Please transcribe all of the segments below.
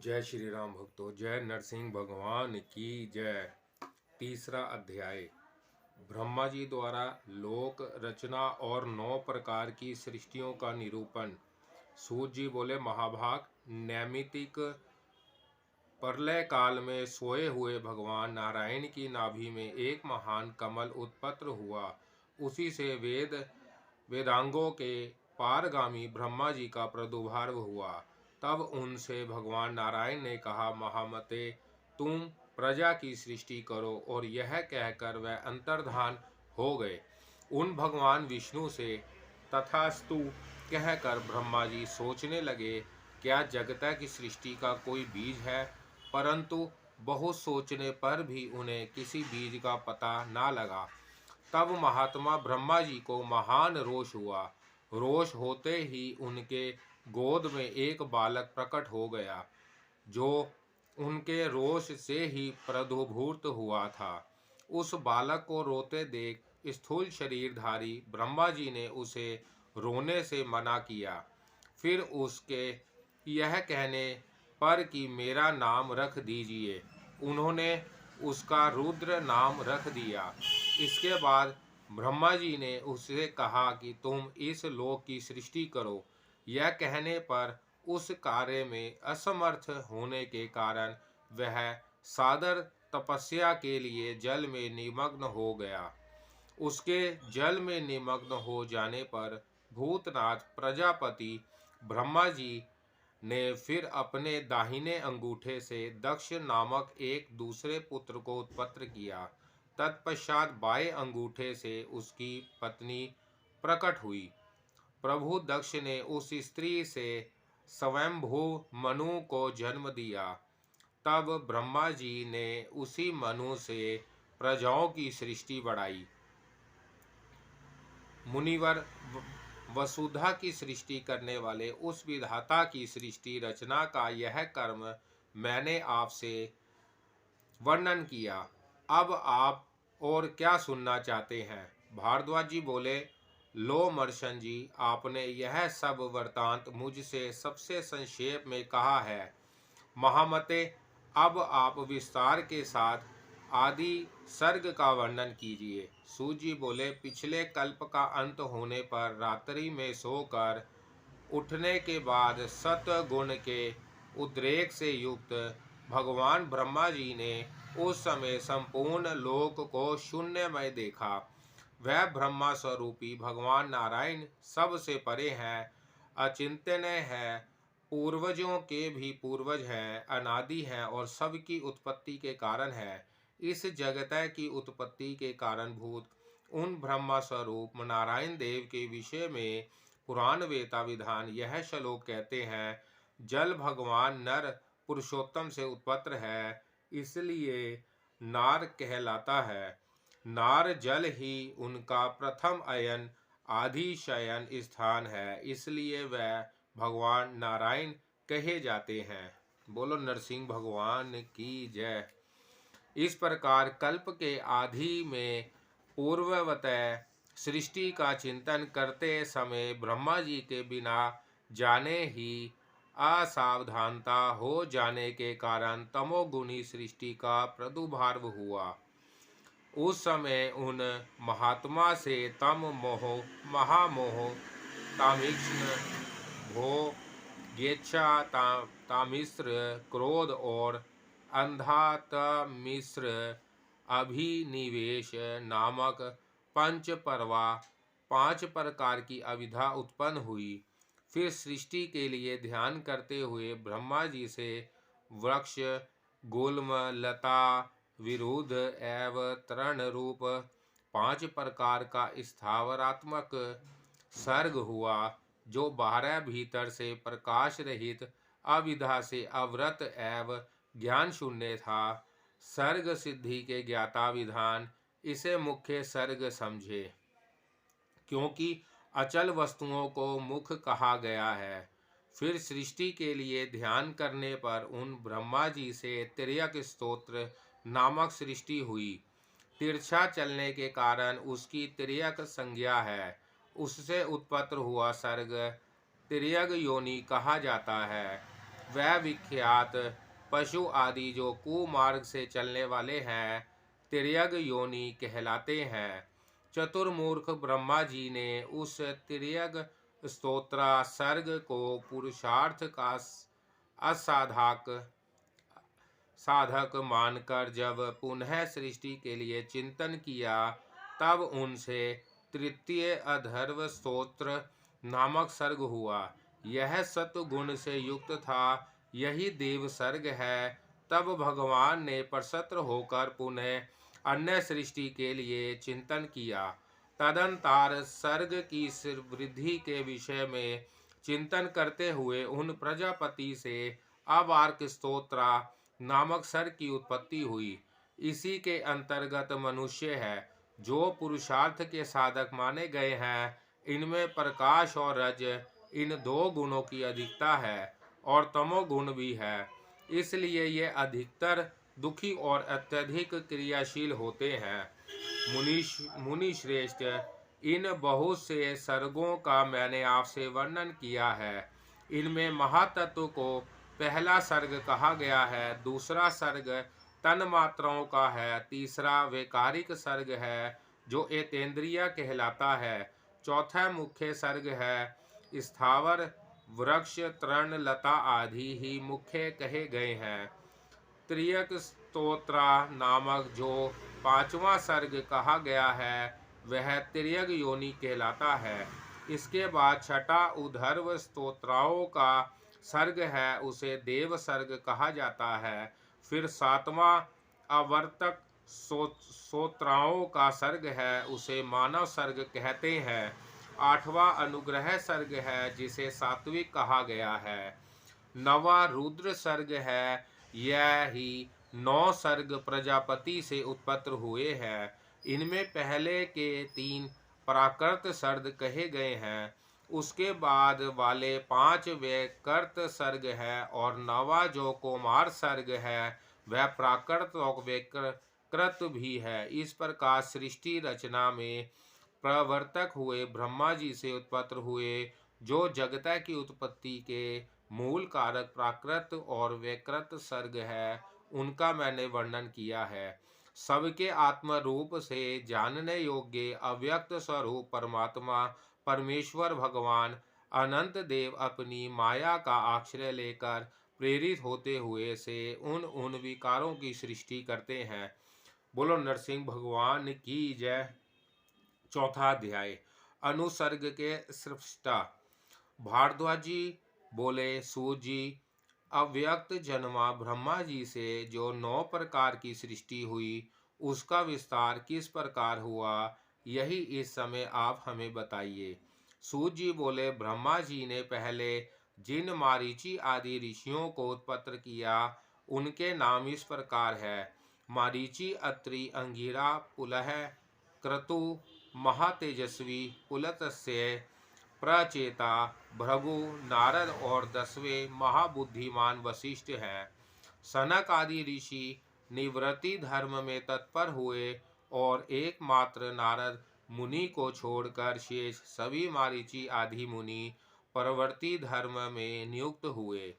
जय श्री राम भक्तों, जय नरसिंह भगवान की जय। तीसरा अध्याय, ब्रह्मा जी द्वारा लोक रचना और 9 प्रकार की सृष्टियों का निरूपण। सूत जी बोले, महाभाग, नैमितिक प्रलय काल में सोए हुए भगवान नारायण की नाभि में एक महान कमल उत्पन्न हुआ। उसी से वेदांगों के पारगामी ब्रह्मा जी का प्रादुर्भाव हुआ। तब उनसे भगवान नारायण ने कहा, महामते, तुम प्रजा की सृष्टि करो। और यह कहकर वह अंतर्धान हो गए। उन भगवान विष्णु से तथास्तु कहकर ब्रह्मा जी सोचने लगे, क्या जगत की सृष्टि का कोई बीज है? परंतु बहुत सोचने पर भी उन्हें किसी बीज का पता ना लगा। तब महात्मा ब्रह्मा जी को महान रोष हुआ। रोष होते ही उनके गोद में एक बालक प्रकट हो गया, जो उनके रोष से ही प्रादुर्भूत हुआ था। उस बालक को रोते देख स्थूल शरीरधारी ब्रह्मा जी ने उसे रोने से मना किया। फिर उसके यह कहने पर कि मेरा नाम रख दीजिए, उन्होंने उसका रुद्र नाम रख दिया। इसके बाद ब्रह्मा जी ने उससे कहा कि तुम इस लोक की सृष्टि करो। यह कहने पर उस कार्य में असमर्थ होने के कारण वह सादर तपस्या के लिए जल में निमग्न हो गया। उसके जल में निमग्न हो जाने पर भूतनाथ प्रजापति ब्रह्मा जी ने फिर अपने दाहिने अंगूठे से दक्ष नामक एक दूसरे पुत्र को उत्पन्न किया। तत्पश्चात बाएं अंगूठे से उसकी पत्नी प्रकट हुई। प्रभु दक्ष ने उस स्त्री से स्वयंभू मनु को जन्म दिया। तब ब्रह्मा जी ने उसी मनु से प्रजाओं की सृष्टि बढ़ाई। मुनिवर, वसुधा की सृष्टि करने वाले उस विधाता की सृष्टि रचना का यह कर्म मैंने आपसे वर्णन किया। अब आप और क्या सुनना चाहते हैं? भारद्वाज जी बोले, लो मर्शन जी, आपने यह सब वृतांत मुझसे सबसे संक्षेप में कहा है। महामते, अब आप विस्तार के साथ आदि सर्ग का वर्णन कीजिए। सूत जी बोले, पिछले कल्प का अंत होने पर रात्रि में सोकर उठने के बाद सतगुण के उद्रेक से युक्त भगवान ब्रह्मा जी ने उस समय संपूर्ण लोक को शून्यमय देखा। वह ब्रह्मा स्वरूपी भगवान नारायण सबसे परे हैं, अचिंत्यनीय है, पूर्वजों के भी पूर्वज हैं, अनादि हैं और सबकी उत्पत्ति के कारण है। इस जगत की उत्पत्ति के कारणभूत उन ब्रह्मा स्वरूप नारायण देव के विषय में पुराण वेता विधान यह श्लोक कहते हैं, जल भगवान नर पुरुषोत्तम से उत्पन्न है, इसलिए नार कहलाता है। नार जल ही उनका प्रथम अयन आदि शयन स्थान है, इसलिए वह भगवान नारायण कहे जाते हैं। बोलो नरसिंह भगवान की जय। इस प्रकार कल्प के आदि में पूर्ववतः सृष्टि का चिंतन करते समय ब्रह्मा जी के बिना जाने ही असावधानता हो जाने के कारण तमोगुणी सृष्टि का प्रादुर्भाव हुआ। उस समय उन महात्मा से तम मोह, महामोह, तामिक्ष्ण, भो, गेच्छा, तामिश्र, क्रोध और अंधातमिश्र अभिनिवेश नामक पंच पर्वा 5 प्रकार की अविद्या उत्पन्न हुई। फिर सृष्टि के लिए ध्यान करते हुए ब्रह्मा जी से वृक्ष, गुल्म, लता, विरुद्ध एवं तृण रूप 5 प्रकार का स्थावरात्मक सर्ग हुआ, जो 12 भीतर से प्रकाश रहित अविद्या से अवृत एवं ज्ञान शून्य था। सर्ग सिद्धि के ज्ञाता विधान इसे मुख्य सर्ग समझे, क्योंकि अचल वस्तुओं को मुख कहा गया है। फिर सृष्टि के लिए ध्यान करने पर उन ब्रह्मा जी से तिर्यक स्तोत्र नामक सृष्टि हुई। तिरछा चलने के कारण उसकी तिर्यक संज्ञा है। उससे उत्पन्न हुआ सर्ग तिर्यक योनि कहा जाता है। वह विख्यात पशु आदि जो कुमार्ग से चलने वाले हैं तिर्यक योनि कहलाते हैं। चतुर्मुख ब्रह्मा जी ने उस तिर्यक स्तोत्र सर्ग को पुरुषार्थ का साधक मानकर जब पुनः सृष्टि के लिए चिंतन किया, तब उनसे तृतीय अधर्व स्तोत्र नामक सर्ग हुआ। यह सत्वगुण से युक्त था, यही देव सर्ग है। तब भगवान ने प्रसन्न होकर पुनः अन्य सृष्टि के लिए चिंतन किया। तदंतर सर्ग की वृद्धि के विषय में चिंतन करते हुए उन प्रजापति से अवार्क स्तोत्र नामक सर्ग की उत्पत्ति हुई। इसी के अंतर्गत मनुष्य है, जो पुरुषार्थ के साधक माने गए हैं। इनमें प्रकाश और रज इन दो गुणों की अधिकता है और तमोगुण भी है, इसलिए ये अधिकतर दुखी और अत्यधिक क्रियाशील होते हैं। मुनि श्रेष्ठ, इन बहुत से सर्गों का मैंने आपसे वर्णन किया है। इनमें महातत्व को पहला सर्ग कहा गया है, दूसरा सर्ग तन मात्राओं का है, तीसरा वैकारिक सर्ग है जो एतेंद्रिय कहलाता है, चौथा मुख्य सर्ग है। स्थावर वृक्ष तृण लता आदि ही मुख्य कहे गए हैं। त्रियक स्तोत्र नामक जो पांचवा सर्ग कहा गया है वह त्रियक योनि कहलाता है। इसके बाद छठा उधर्व स्तोत्राओं का सर्ग है, उसे देव सर्ग कहा जाता है। फिर सातवां अवर्तक स्तोत्राओं का सर्ग है, उसे मानव सर्ग कहते हैं। आठवां अनुग्रह सर्ग है, जिसे सात्विक कहा गया है। नवा रुद्र सर्ग है। यह ही 9 सर्ग प्रजापति से उत्पन्न हुए हैं। इनमें पहले के 3 प्राकृत सर्ग कहे गए हैं, उसके बाद वाले 5 वैकृत सर्ग है और नवा जो कुमार सर्ग है वह प्राकृत और वैकृत भी है। इस प्रकार सृष्टि रचना में प्रवर्तक हुए ब्रह्मा जी से उत्पन्न हुए, जो जगत की उत्पत्ति के मूल कारक प्राकृत और वैकृत सर्ग है, उनका मैंने वर्णन किया है। सबके आत्म रूप से जानने योग्य अव्यक्त स्वरूप परमात्मा परमेश्वर भगवान अनंत देव अपनी माया का आश्रय लेकर प्रेरित होते हुए से उन विकारों की सृष्टि करते हैं। बोलो नरसिंह भगवान की जय। चौथा अध्याय अनुसर्ग के सृष्टा। भारद्वाज जी बोले, सूत जी, अव्यक्त जन्मा ब्रह्मा जी से जो 9 प्रकार की सृष्टि हुई उसका विस्तार किस प्रकार हुआ, यही इस समय आप हमें बताइए। सूत जी बोले, ब्रह्मा जी ने पहले जिन मारीची आदि ऋषियों को उत्पन्न किया उनके नाम इस प्रकार है। मारीची, अत्रि, अंगिरा, पुलह, क्रतु, महातेजस्वी, पुलत्स्य, प्रचेता, भृगु, नारद और 10वें महाबुद्धिमान वशिष्ठ हैं। सनक आदि ऋषि निवृत्ति धर्म में तत्पर हुए और एकमात्र नारद मुनि को छोड़कर शेष सभी मारीची आदि मुनि परवर्ती धर्म में नियुक्त हुए।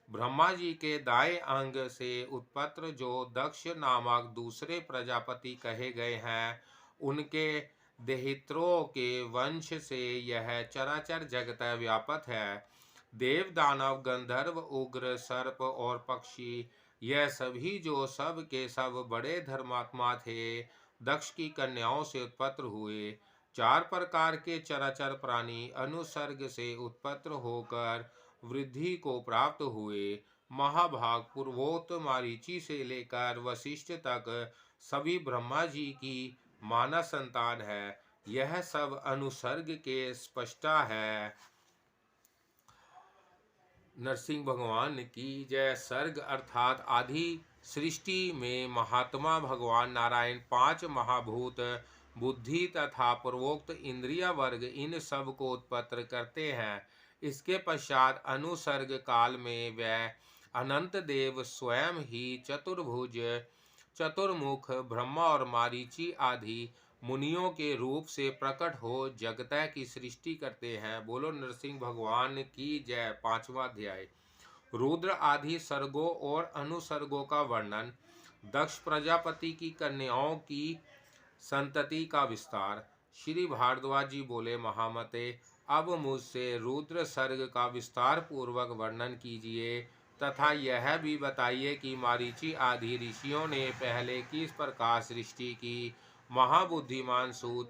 ब्रह्मा जी के दाएं अंग से उत्पन्न जो दक्ष नामक दूसरे प्रजापति कहे गए हैं, उनके देहित्रों के वंश से यह चराचर जगत व्यापक है। देव, दानव, गंधर्व, उग्र, सर्प और पक्षी, यह सभी जो सब के सब बड़े धर्मात्मा थे, दक्ष की कन्याओं से उत्पन्न हुए। 4 प्रकार के चराचर प्राणी अनुसर्ग से उत्पन्न होकर वृद्धि को प्राप्त हुए। महाभाग पूर्वोक्त मारीची से लेकर वशिष्ठ तक सभी ब्रह्मा जी की मानव संतान है। यह सब अनुसर्ग के स्पष्टा है। नरसिंह भगवान की जय। सर्ग अर्थात आदि सृष्टि में महात्मा भगवान नारायण 5 महाभूत, बुद्धि तथा पूर्वोक्त इंद्रिय वर्ग इन सब को उत्पन्न करते हैं। इसके पश्चात अनुसर्ग काल में वह अनंत देव स्वयं ही चतुर्भुज, चतुर्मुख ब्रह्मा और मारीची आदि मुनियों के रूप से प्रकट हो जगत की सृष्टि करते हैं। बोलो नरसिंह भगवान की जय। 5वां अध्याय रुद्र आदि सर्गों और अनुसर्गों का वर्णन, दक्ष प्रजापति की कन्याओं की संतति का विस्तार। श्री भारद्वाज जी बोले, महामते, अब मुझसे रुद्र सर्ग का विस्तार पूर्वक वर्णन कीजिए तथा यह भी बताइए कि मारीची आदि ऋषियों ने पहले किस प्रकार सृष्टि की। महाबुद्धिमान सूत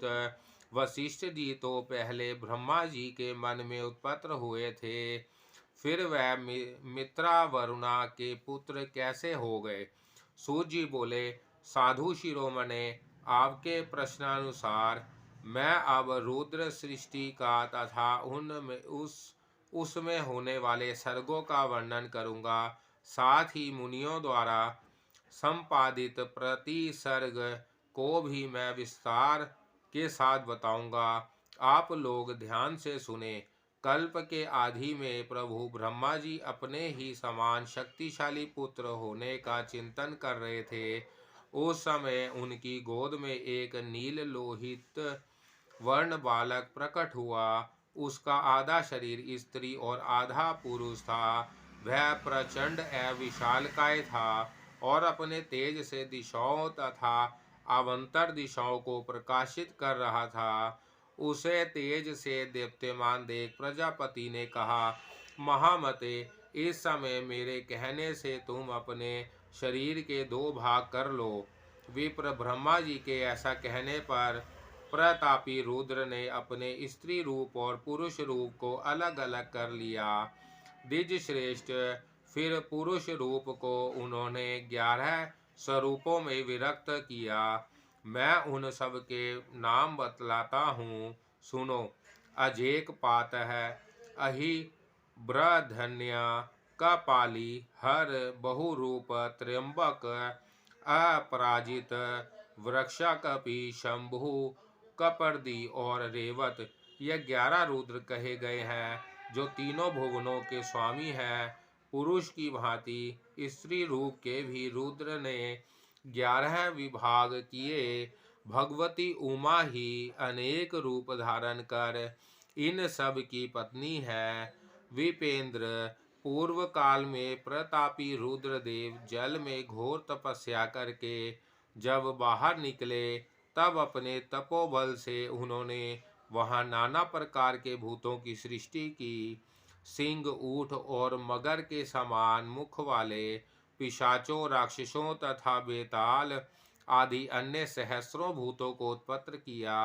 वशिष्ठ जी तो पहले ब्रह्मा जी के मन में उत्पन्न हुए थे, फिर वह मित्रा वरुणा के पुत्र कैसे हो गए। सूत जी बोले, साधु शिरोमणे, आपके प्रश्नानुसार मैं अब रुद्र सृष्टि का तथा उसमें होने वाले सर्गों का वर्णन करूंगा। साथ ही मुनियों द्वारा संपादित प्रति सर्ग को भी मैं विस्तार के साथ बताऊंगा। आप लोग ध्यान से सुने। कल्प के आदि में प्रभु ब्रह्मा जी अपने ही समान शक्तिशाली पुत्र होने का चिंतन कर रहे थे। उस समय उनकी गोद में एक नील लोहित वर्ण बालक प्रकट हुआ। उसका आधा शरीर स्त्री और आधा पुरुष था। वह प्रचंड एवं विशालकाय था और अपने तेज से दिशाओं तथा अवंतर दिशाओं को प्रकाशित कर रहा था। उसे तेज से दीप्यमान देख प्रजापति ने कहा, महामते, इस समय मेरे कहने से तुम अपने शरीर के दो भाग कर लो। विप्र ब्रह्मा जी के ऐसा कहने पर प्रतापी रुद्र ने अपने स्त्री रूप और पुरुष रूप को अलग अलग कर लिया। द्विज श्रेष्ठ, फिर पुरुष रूप को उन्होंने 11 स्वरूपों में विरक्त किया। मैं उन सब के नाम बतलाता हूँ, सुनो। अजेक पात है, अहि ब्रधन्य, कपाली, हर, बहुरूप, त्र्यंबक, अपराजित, वृक्षकपि, शंभु, कपर्दी और रेवत, ये 11 रुद्र कहे गए हैं जो तीनों भुवनों के स्वामी हैं। पुरुष की भांति स्त्री रूप के भी रुद्र ने 11 विभाग किए। भगवती उमा ही अनेक रूप धारण कर इन सब की पत्नी है। विपेंद्र, पूर्व काल में प्रतापी रुद्रदेव जल में घोर तपस्या करके जब बाहर निकले, तब अपने तपोबल से उन्होंने वहां नाना प्रकार के भूतों की सृष्टि की। सिंह, ऊंट और मगर के समान मुख वाले पिशाचों, राक्षसों तथा बेताल आदि अन्य सहस्रों भूतों को उत्पन्न किया।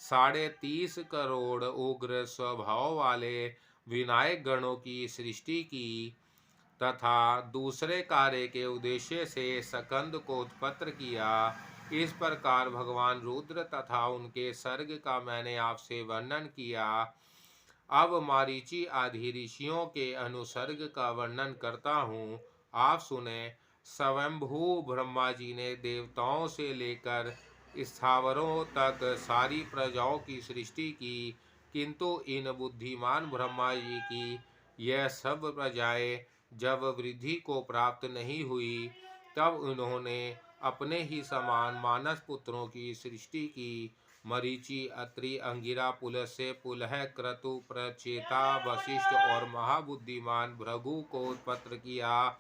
30.5 करोड़ उग्र स्वभाव वाले विनायक गणों की सृष्टि की तथा दूसरे कार्य के उद्देश्य से सकंद को उत्पन्न किया। इस प्रकार भगवान रुद्र तथा उनके सर्ग का मैंने आपसे वर्णन किया। अब मारीची आदि ऋषियों के अनुसर्ग का वर्णन करता हूँ, आप सुने। स्वयंभू ब्रह्मा जी ने देवताओं से लेकर स्थावरों तक सारी प्रजाओं की सृष्टि की, किंतु इन बुद्धिमान ब्रह्मा जी की यह सब प्रजाएं जब वृद्धि को प्राप्त नहीं हुई, तब उन्होंने अपने ही समान मानस पुत्रों की सृष्टि की। मरीचि, अत्रि, अंगिरा, पुलस्त्य, पुलह, क्रतु, प्रचेता, वशिष्ठ और महाबुद्धिमान भृगु को उत्पन्न किया।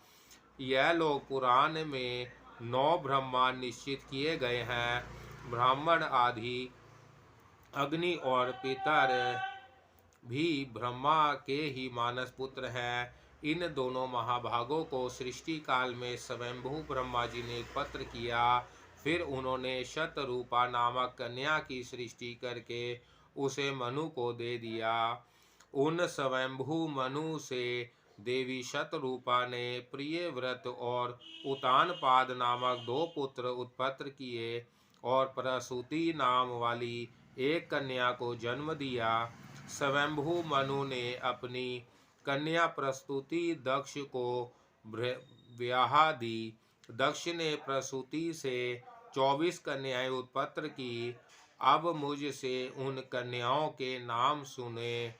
यह लोग पुराण में 9 ब्रह्मांड निश्चित किए गए हैं। ब्राह्मण आदि, अग्नि और पितर भी ब्रह्मा के ही मानस पुत्र हैं। इन दोनों महाभागों को सृष्टि काल में स्वयंभू ब्रह्मा जी ने उत्पन्न किया। फिर उन्होंने शतरूपा नामक कन्या की सृष्टि करके उसे मनु को दे दिया। उन स्वयंभू मनु से देवी शतरूपा ने प्रियव्रत और उतानपाद नामक 2 पुत्र उत्पन्न किए और प्रसूति नाम वाली एक कन्या को जन्म दिया। स्वयंभू मनु ने अपनी कन्या प्रस्तुति दक्ष को ब्याह दी। दक्ष ने प्रसूति से 24 कन्याएं उत्पन्न की। अब मुझसे उन कन्याओं के नाम सुने।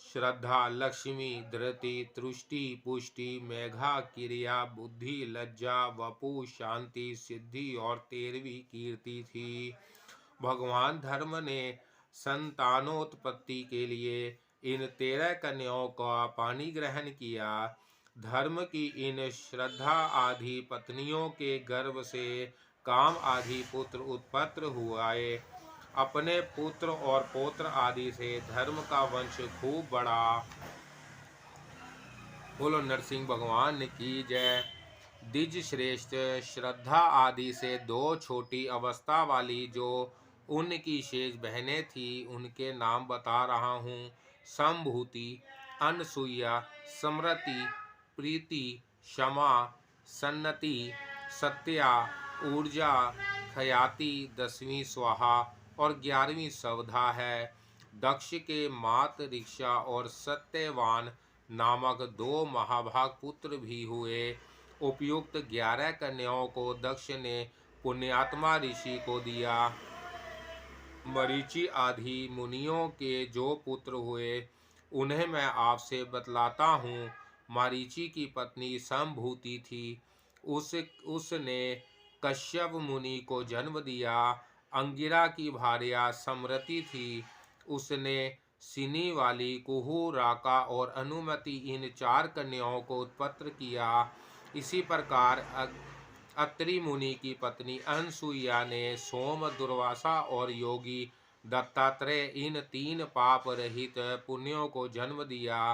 श्रद्धा, लक्ष्मी, धृति, तुष्टि, पुष्टि, मेघा, क्रिया, बुद्धि, लज्जा, वपु, शांति, सिद्धि और 13वीं कीर्ति थी। भगवान धर्म ने संतानोत्पत्ति के लिए इन 13 कन्याओं का पानी ग्रहण किया। धर्म की इन श्रद्धा आदि पत्नियों के गर्भ से काम आदि पुत्र उत्पन्न हुए। अपने पुत्र और पौत्र आदि से धर्म का वंश खूब बढ़ा। बोलो नरसिंह भगवान की जय। द्विज श्रेष्ठ श्रद्धा आदि से दो छोटी अवस्था वाली जो उनकी शेष बहनें थी उनके नाम बता रहा हूँ। संभूति, अनसुईया, समृति, प्रीति, क्षमा, सन्नति, सत्या, ऊर्जा, खयाति 10वीं स्वाहा और 11वीं सवधा है। दक्ष के मात ऋक्षा और सत्यवान नामक दो महाभाग पुत्र भी हुए। उपयुक्त 11 कन्याओं को दक्ष ने पुण्यात्मा ऋषि को दिया। मरीचि आदि मुनियों के जो पुत्र हुए उन्हें मैं आपसे बतलाता हूँ। मरीचि की पत्नी संभूति थी। उसने कश्यप मुनि को जन्म दिया। अंगिरा की भार्या समृति थी। उसने सिनी वाली, कुहू, राका और अनुमति इन 4 कन्याओं को उत्पन्न किया। इसी प्रकार अत्रि मुनि की पत्नी अनसुईया ने सोम, दुर्वासा और योगी दत्तात्रेय इन 3 पाप रहित पुण्यों को जन्म दिया।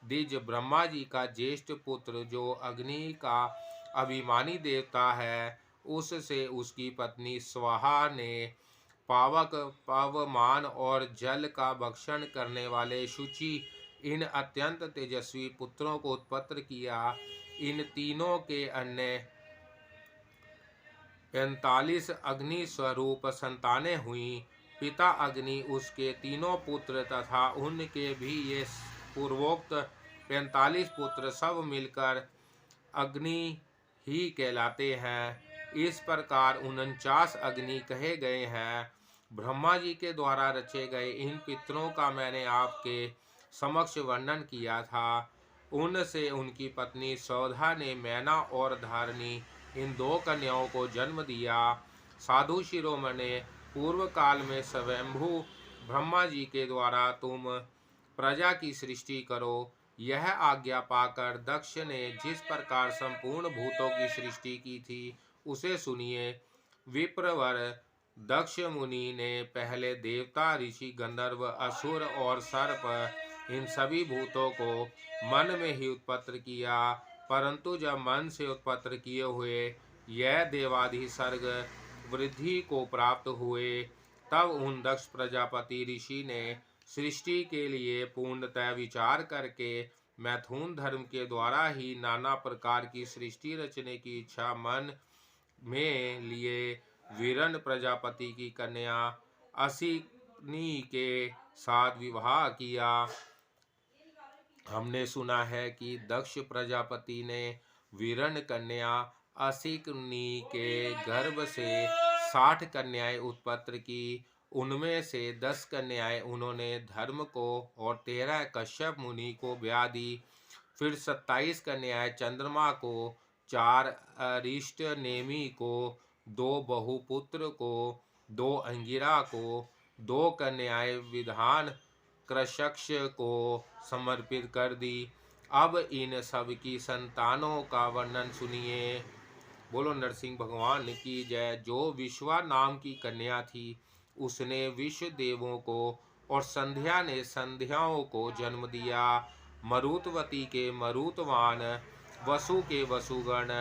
द्विज ब्रह्मा जी का ज्येष्ठ पुत्र जो अग्नि का अभिमानी देवता है, उससे उसकी पत्नी स्वाहा ने पावक, पवमान और जल का भक्षण करने वाले शुचि इन अत्यंत तेजस्वी पुत्रों को उत्पन्न किया। इन तीनों के अन्य 45 अग्नि स्वरूप संतानें हुई। पिता अग्नि, उसके तीनों पुत्र तथा उनके भी ये पूर्वोक्त 45 पुत्र सब मिलकर अग्नि ही कहलाते हैं। इस प्रकार 49 अग्नि कहे गए हैं। ब्रह्मा जी के द्वारा रचे गए इन पितरों का मैंने आपके समक्ष वर्णन किया था। उनसे उनकी पत्नी सौधा ने मैना और धारणी इन 2 कन्याओं को जन्म दिया। साधु शिरोमणि, पूर्व काल में स्वयंभू ब्रह्मा जी के द्वारा तुम प्रजा की सृष्टि करो, यह आज्ञा पाकर दक्ष ने जिस प्रकार संपूर्ण भूतों की सृष्टि की थी उसे सुनिए। विप्रवर दक्ष मुनि ने पहले देवता, ऋषि, गंधर्व, असुर और सर्प इन सभी भूतों को मन में ही उत्पन्न किया। परंतु जब मन से उत्पन्न किए हुए यह देवादि सर्ग वृद्धि को प्राप्त हुए, तब उन दक्ष प्रजापति ऋषि ने सृष्टि के लिए पूर्णतः विचार करके मैथुन धर्म के द्वारा ही नाना प्रकार की सृष्टि रचने की इच्छा मन में लिए वीरन प्रजापति की कन्या असिनी के साथ विवाह किया। हमने सुना है कि दक्ष प्रजापति ने वीरन कन्या असिनी के गर्भ से 60 कन्याएं उत्पन्न की। उनमें से 10 कन्याएं उन्होंने धर्म को और 13 कश्यप मुनि को ब्याह दी। फिर 27 कन्याएं चंद्रमा को, 4 अरिष्ट नेमि को, 2 बहुपुत्र को, 2 अंगिरा को, 2 कन्याएं विधान कृशक्ष को समर्पित कर दी। अब इन सब की संतानों का वर्णन सुनिए। बोलो नरसिंह भगवान की जय। जो विश्वा नाम की कन्या थी उसने विश्व देवों को और संध्या ने संध्याओं को जन्म दिया। मरुतवती के मरुतवान, वसु के वसुगण,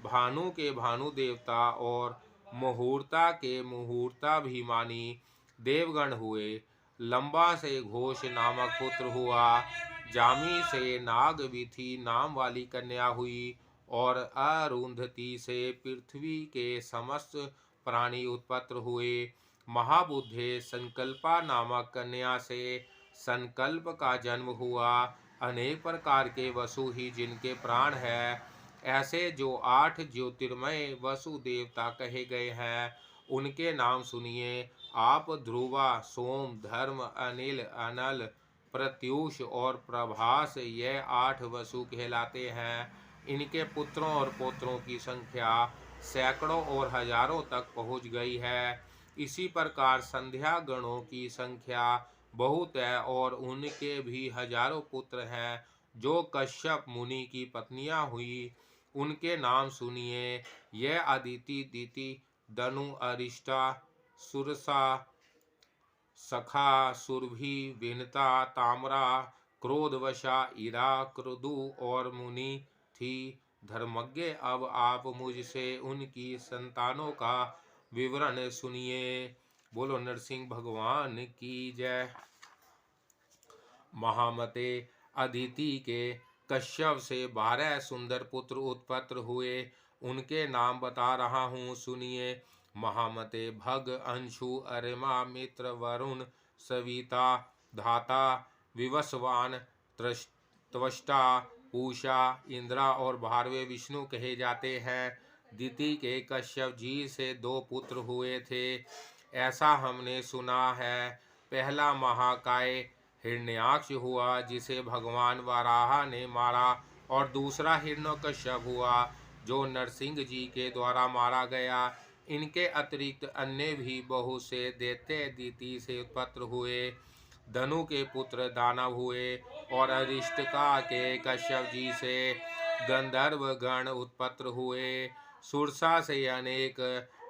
भानु के भानु देवता और मुहूर्ता के मुहूर्ताभिमानी देवगण हुए। लंबा से घोष नामक पुत्र हुआ। जामी से नागविथि नाम वाली कन्या हुई और अरुंधति से पृथ्वी के समस्त प्राणी उत्पन्न हुए। महाबुद्धे संकल्पा नामक कन्या से संकल्प का जन्म हुआ। अनेक प्रकार के वसु ही जिनके प्राण है, ऐसे जो 8 ज्योतिर्मय वसु देवता कहे गए हैं उनके नाम सुनिए आप। ध्रुवा, सोम, धर्म, अनिल, अनल, प्रत्यूष और प्रभास ये 8 वसु कहलाते हैं। इनके पुत्रों और पौत्रों की संख्या सैकड़ों और हजारों तक पहुँच गई है। इसी प्रकार संध्या गणों की संख्या बहुत है और उनके भी हजारों पुत्र हैं जो कश्यप मुनि की पत्नियां हुई उनके नाम सुनिए। यह अदिति, दिति, दनु, अरिष्टा, सुरसा, सखा, सुरभि, विनता, ताम्रा, क्रोधवशा, इरा, क्रदु और मुनि थी। धर्मज्ञ, अब आप मुझसे उनकी संतानों का विवरण सुनिए। बोलो नरसिंह भगवान की जय। महामते, अदिति के कश्यप से 12 सुंदर पुत्र उत्पन्न हुए। उनके नाम बता रहा हूँ, सुनिए। महामते, भग, अंशु, अरिमा, मित्र, वरुण, सविता, धाता, विवस्वान, त्वष्टा, पूषा, इंद्रा और भारवे विष्णु कहे जाते हैं। दिति के कश्यप जी से 2 पुत्र हुए थे, ऐसा हमने सुना है। पहला महाकाय हिरण्याक्ष हुआ, जिसे भगवान वराह ने मारा, और दूसरा हिरण्यकश्यप हुआ, जो नरसिंह जी के द्वारा मारा गया। इनके अतिरिक्त अन्य भी बहुत से दैत्य दिति से उत्पन्न हुए। धनु के पुत्र दानव हुए, और अरिष्टका के कश्यप जी से गंधर्व गण उत्पन्न हुए। सुरसा से अनेक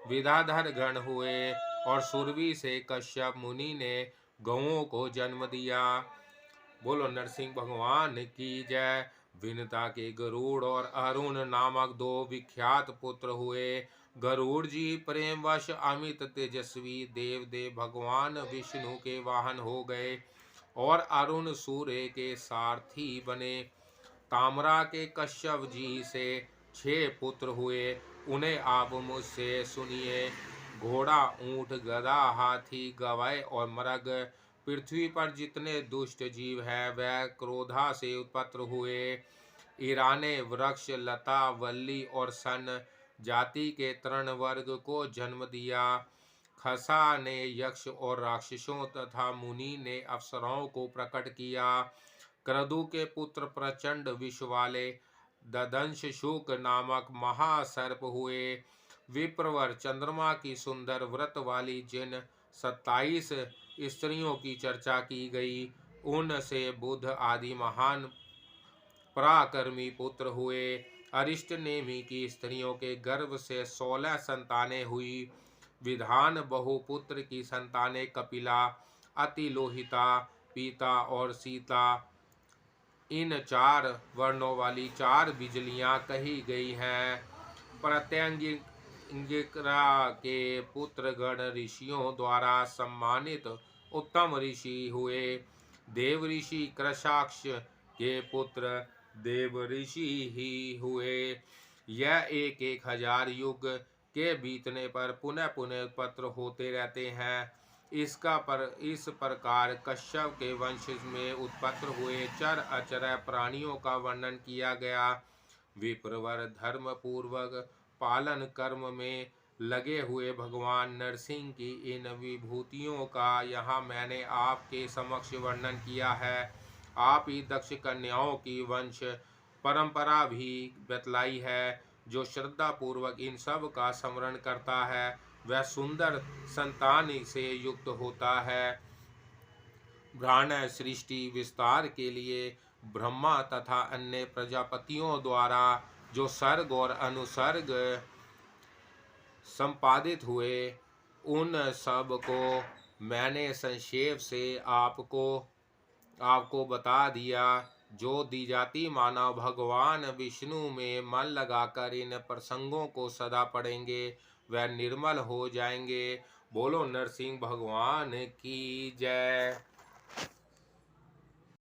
विद्याधर गण हुए, और सुरभि से कश्यप मुनि ने गौओं को जन्म दिया। बोलो नरसिंह भगवान की जय। विनता के गरुड़ और अरुण नामक 2 विख्यात पुत्र हुए। गरुड़ जी प्रेमवश अमित तेजस्वी देव भगवान विष्णु के वाहन हो गए, और अरुण सूर्य के सारथी बने। ताम्रा के कश्यप जी से 6 पुत्र हुए, उन्हें आप मुझसे सुनिए। घोड़ा, ऊंट, गधा, हाथी, गवय और मृग। पृथ्वी पर जितने दुष्ट जीव हैं वह क्रोधा से उत्पन्न हुए। ईराने वृक्ष, लता, वल्ली और सन जाति के तृण वर्ग को जन्म दिया। खसा ने यक्ष और राक्षसों तथा मुनि ने अप्सराओं को प्रकट किया। क्रदु के पुत्र प्रचंड विष वाले ददंश शुक नामक महासर्प हुए। विप्रवर, चंद्रमा की सुंदर व्रत वाली जिन 27 स्त्रियों की चर्चा की गई, उनसे बुध आदि महान पराक्रमी पुत्र हुए। अरिष्ट नेमि की स्त्रियों के गर्भ से 16 संतानें हुई। विधान बहुपुत्र की संतानें कपिला, अतिलोहिता, पीता और सीता। इन 4 वर्णों वाली 4 बिजलियां कही गई हैं। प्रत्यंगिरा के पुत्र गण ऋषियों द्वारा सम्मानित उत्तम ऋषि हुए। देव ऋषि कृशाक्ष के पुत्र देव ऋषि ही हुए। यह 1,000 युग के बीतने पर पुनः पुनः उत्पन्न होते रहते हैं। इस प्रकार कश्यप के वंश में उत्पन्न हुए चर अचर प्राणियों का वर्णन किया गया। विप्रवर, धर्म पूर्वक पालन कर्म में लगे हुए भगवान नरसिंह की इन विभूतियों का यहाँ मैंने आपके समक्ष वर्णन किया है। आप ही दक्ष कन्याओं की वंश परंपरा भी बतलाई है। जो श्रद्धा पूर्वक इन सब का स्मरण करता है वह सुंदर संतान से युक्त होता है। ब्रह्मांड सृष्टि विस्तार के लिए ब्रह्मा तथा अन्य प्रजापतियों द्वारा जो सर्ग और अनुसर्ग संपादित हुए, उन सब को मैंने संक्षेप से आपको बता दिया। जो द्विजाति मानव भगवान विष्णु में मन लगाकर इन प्रसंगों को सदा पढ़ेंगे वह निर्मल हो जाएंगे। बोलो नरसिंह भगवान की जय।